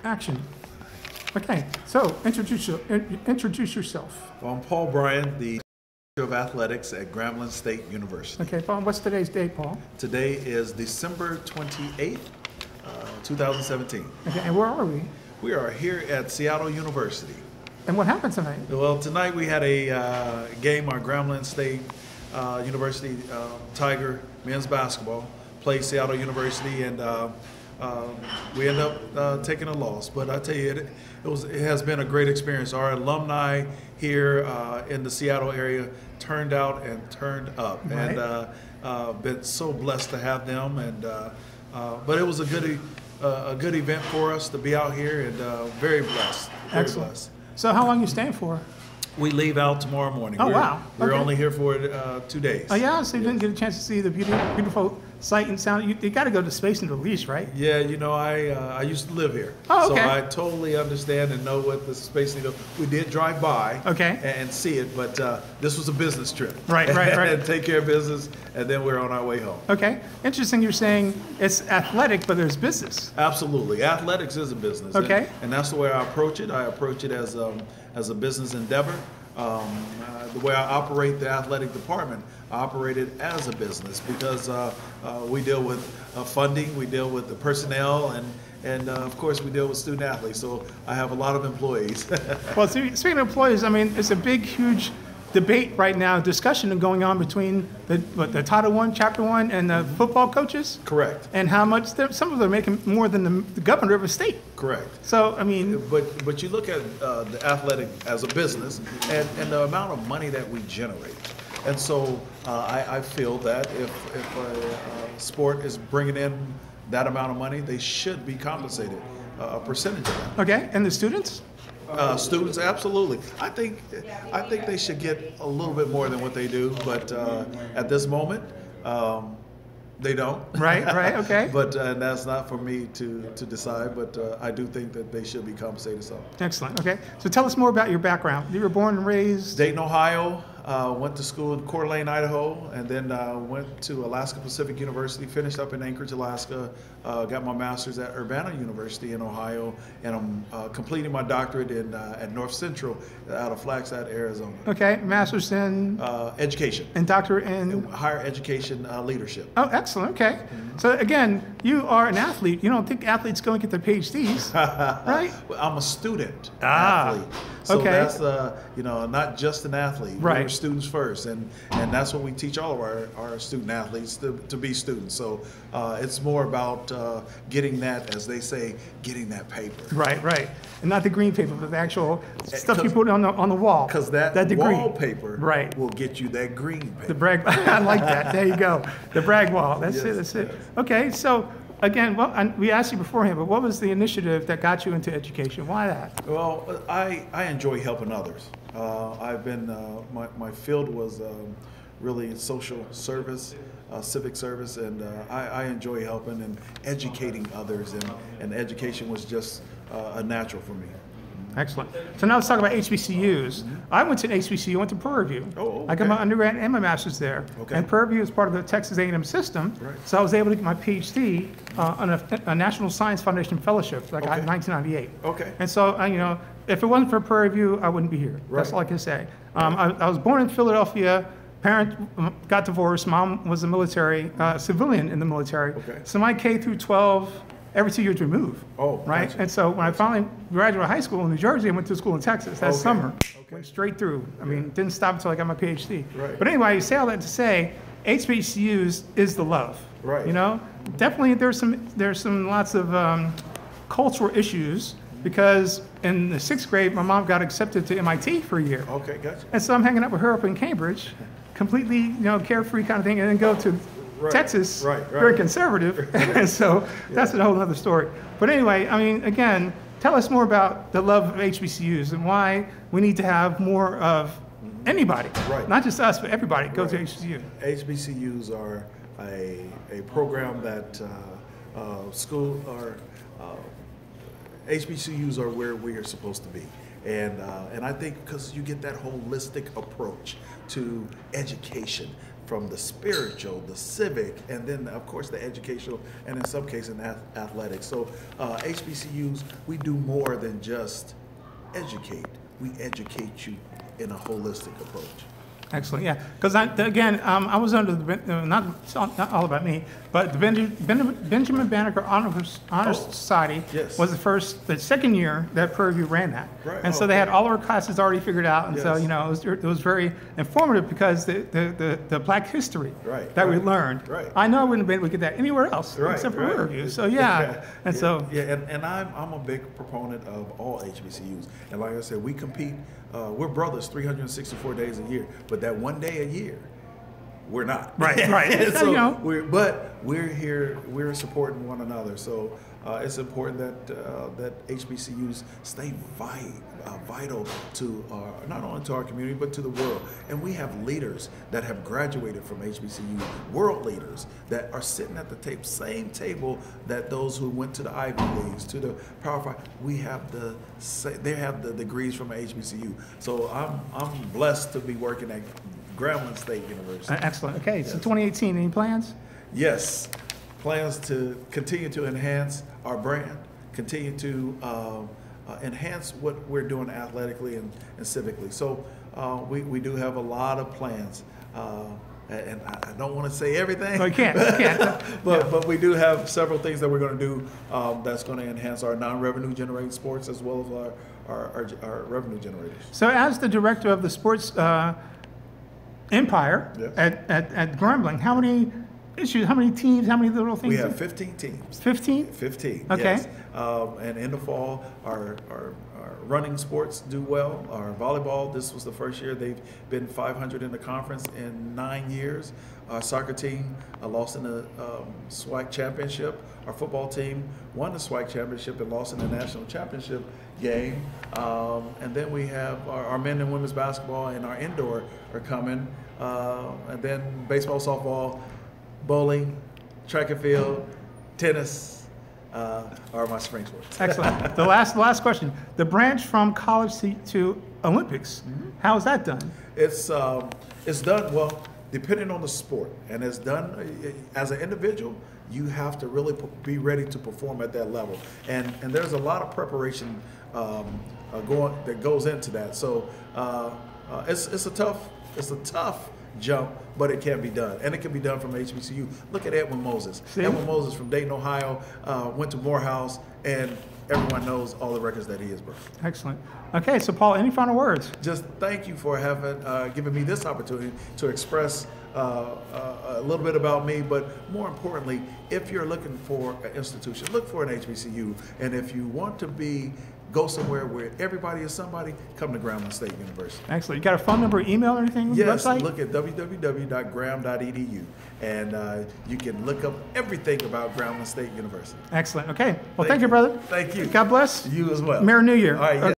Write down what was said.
action. Okay, so introduce yourself. Well, I'm Paul Bryant, the Director of Athletics at Grambling State University. Okay, Paul, what's today's date, Paul? Today is December 28th, 2017. Okay, and where are we? We are here at Seattle University. And what happened tonight? Well, tonight we had a game. Our Grambling State University Tiger men's basketball played Seattle University, and we ended up taking a loss. But I tell you, it has been a great experience. Our alumni here in the Seattle area turned out and turned up, right. And been so blessed to have them. And but it was a good event for us to be out here, and very blessed. Very Excellent. blessed. So how long are you staying for? We leave out tomorrow morning. Oh, wow. We're Okay. only here for 2 days. Oh, yeah? So you didn't get a chance to see the beautiful sight and sound. You got to go to Space and Release, right? Yeah, you know, I used to live here. Oh, okay. So I totally understand and know what the Space Needle. We did drive by and see it, but this was a business trip. Right. And take care of business, and then we're on our way home. Okay. Interesting you're saying it's athletic, but there's business. Absolutely. Athletics is a business. Okay. And that's the way I approach it. I approach it as a business endeavor. The way I operate the athletic department, I operate it as a business because we deal with funding, we deal with the personnel, and of course we deal with student athletes. So I have a lot of employees. Well, speaking of employees, I mean, it's a big, huge debate right now, discussion going on between the Title I, Chapter 1, and the football coaches. Correct. And how much some of them are making more than the governor of a state. Correct. So, I mean. But you look at the athletic as a business and the amount of money that we generate. And so I feel that if a sport is bringing in that amount of money, they should be compensated a percentage of that. Okay, and the students? Students, absolutely. I think they should get a little bit more than what they do, but at this moment, they don't. Right, okay. But that's not for me to decide, but I do think that they should be compensated some. Excellent, okay. So tell us more about your background. You were born and raised? Dayton, Ohio. Went to school in Coeur d'Alene, Idaho, and then went to Alaska Pacific University, finished up in Anchorage, Alaska, got my master's at Urbana University in Ohio, and I'm completing my doctorate at North Central out of Flagstaff, Arizona. Okay, master's in? Education. And doctorate in? Higher education leadership. Oh, excellent, okay. Mm-hmm. So again, you are an athlete. You don't think athletes go and get their PhDs, right? Well, I'm a student athlete. So that's, not just an athlete. Right. We're students first, and that's what we teach all of our student athletes to be students. So it's more about getting that, as they say, getting that paper. Right. And not the green paper, but the actual stuff you put on the wall. Because that degree. Wallpaper will get you that green paper. The brag, I like that. There you go. The brag wall. That's it. Yes. Okay, so again, we asked you beforehand, but what was the initiative that got you into education? Why that? Well, I enjoy helping others. I've been, my field was really social service, civic service, and I enjoy helping and educating others, and education was just a natural for me. Excellent. So now let's talk about HBCUs. Mm-hmm. I went to an HBCU, went to Prairie View. Oh, okay. I got my undergrad and my master's there. Okay. And Prairie View is part of the Texas A&M system. Right. So I was able to get my Ph.D. On a National Science Foundation fellowship that I got in 1998. Okay. And so, if it wasn't for Prairie View, I wouldn't be here. Right. That's all I can say. I was born in Philadelphia. Parents got divorced. Mom was a military, civilian in the military. Okay. So my K through 12, every 2 years we move. Oh, right. Gotcha. And so when I finally graduated high school in New Jersey, I went to school in Texas that summer. Okay. Went straight through. I mean, didn't stop until I got my PhD. Right. But anyway, I say all that to say, HBCUs is the love. Right. Definitely there's some lots of cultural issues because in the 6th grade, my mom got accepted to MIT for a year. Okay, gotcha. And so I'm hanging out with her up in Cambridge, completely carefree kind of thing, and then go to Texas, very conservative, and so that's a whole other story. But anyway, I mean, again, tell us more about the love of HBCUs and why we need to have more of anybody, not just us, but everybody go to HBCU. HBCUs are a program that HBCUs are where we are supposed to be. And I think because you get that holistic approach to education, from the spiritual, the civic, and then of course the educational, and in some cases athletics. So HBCUs, we do more than just educate. We educate you in a holistic approach. Excellent, yeah. Because again, I was under the, not all about me, but the Benjamin Banneker Honor Society was the second year that Prairie View ran that. Right. And so they had all of our classes already figured out. And so, you know, it was very informative because the Black history that we learned, I know I wouldn't have been able to get that anywhere else except for Prairie View. So, yeah. And so. Yeah, and I'm a big proponent of all HBCUs. And like I said, we compete. We're brothers 364 days a year, but that one day a year, we're not. Right. So you know. we're here, we're supporting one another. So it's important that HBCUs stay vital to not only to our community but to the world. And we have leaders that have graduated from HBCU, world leaders that are sitting at the same table that those who went to the Ivy Leagues, to the Power Five. They have the degrees from HBCU. So I'm blessed to be working at Grambling State University. Excellent. Okay, so 2018, any plans? Yes, plans to continue to enhance our brand, continue to enhance what we're doing athletically and civically. So we do have a lot of plans. And I don't want to say everything. No, you can't. But we do have several things that we're going to do that's going to enhance our non-revenue generating sports as well as our revenue generators. So as the director of the sports empire at Grambling, how many issues, how many teams, how many little things? We have 15 teams. 15? 15, okay. Yes. And in the fall, our running sports do well. Our volleyball, this was the first year they've been 500 in the conference in 9 years. Our soccer team lost in the SWAC championship. Our football team won the SWAC championship and lost in the national championship game. And then we have our men and women's basketball and our indoor are coming. And then baseball, softball, bowling, track and field, tennis, are my spring sports. Excellent. The last question. The branch from college to Olympics, how is that done? It's done, well, depending on the sport. And it's done, as an individual, you have to really be ready to perform at that level. And there's a lot of preparation that goes into that. So it's a tough jump, but it can be done, and it can be done from HBCU. Look at Edwin Moses. See? Edwin Moses from Dayton, Ohio, went to Morehouse, and everyone knows all the records that he has broken. Excellent. Okay, so Paul, any final words? Just thank you for having given me this opportunity to express a little bit about me, but more importantly, if you're looking for an institution, look for an HBCU, and if you want to go somewhere where everybody is somebody, come to Grambling State University. Excellent. You got a phone number, email, or anything? Yes, website? Look at www.gram.edu, and you can look up everything about Grambling State University. Excellent. Okay. Well, thank you, brother. Thank you. God bless. You as well. Merry New Year. All right.